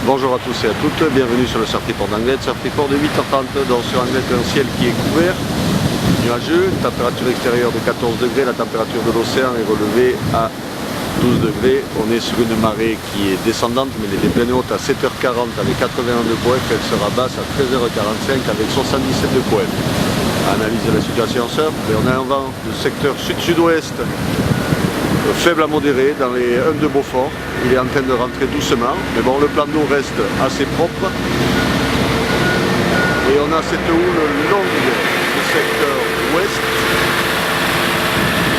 Bonjour à tous et à toutes, bienvenue sur le Surf Report d'Anglet. Surf Report de 8h30, donc sur Anglet un ciel qui est couvert, nuageux, température extérieure de 14 degrés, la température de l'océan est relevée à 12 degrés. On est sur une marée qui est descendante, mais elle est pleine haute à 7h40 avec 81 de coef, elle sera basse à 13h45 avec 77 de coef. Analyse de la situation en surf, et on a un vent de secteur sud-sud-ouest faible à modéré dans les 1 de Beaufort. Il est en train de rentrer doucement, mais bon, le plan d'eau reste assez propre. Et on a cette houle longue du secteur ouest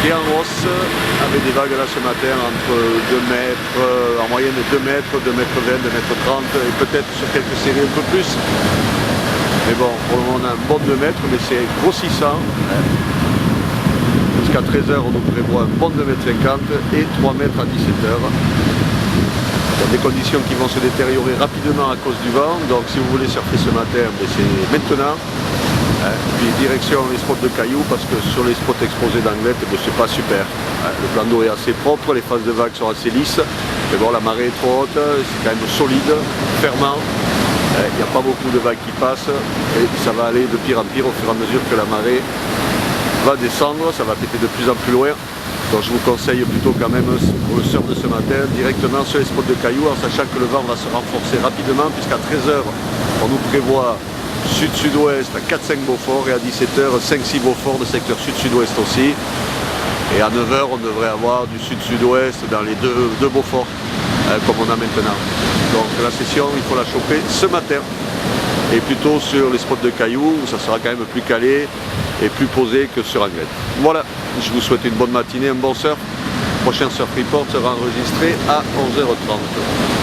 qui est en hausse avec des vagues là ce matin entre 2 mètres, en moyenne 2 mètres, 2 mètres 20, 2 mètres 30 et peut-être sur quelques séries un peu plus. Mais bon, pour le moment on a un bon 2 mètres, mais c'est grossissant. Jusqu'à 13h, on nous prévoit un bon 2,50 m et 3 mètres à 17h. Dans des conditions qui vont se détériorer rapidement à cause du vent. Donc si vous voulez surfer ce matin, c'est maintenant. Puis direction les spots de cailloux, parce que sur les spots exposés d'Anglet, c'est pas super. Le plan d'eau est assez propre, les phases de vagues sont assez lisses. Mais bon, la marée est trop haute, c'est quand même solide, fermant. Il n'y a pas beaucoup de vagues qui passent. Et ça va aller de pire en pire au fur et à mesure que la marée va descendre, ça va péter de plus en plus loin. Donc je vous conseille plutôt quand même pour le surf de ce matin directement sur les spots de cailloux, en sachant que le vent va se renforcer rapidement, puisqu'à 13h on nous prévoit sud-sud-ouest à 4-5 Beaufort et à 17h 5-6 Beaufort de secteur sud-sud-ouest aussi. Et à 9h on devrait avoir du sud-sud-ouest dans les deux Beaufort comme on a maintenant. Donc la session il faut la choper ce matin. Et plutôt sur les spots de cailloux où ça sera quand même plus calé et plus posé que sur Anglet. Voilà, je vous souhaite une bonne matinée, un bon surf. Le prochain Surf Report sera enregistré à 11h30.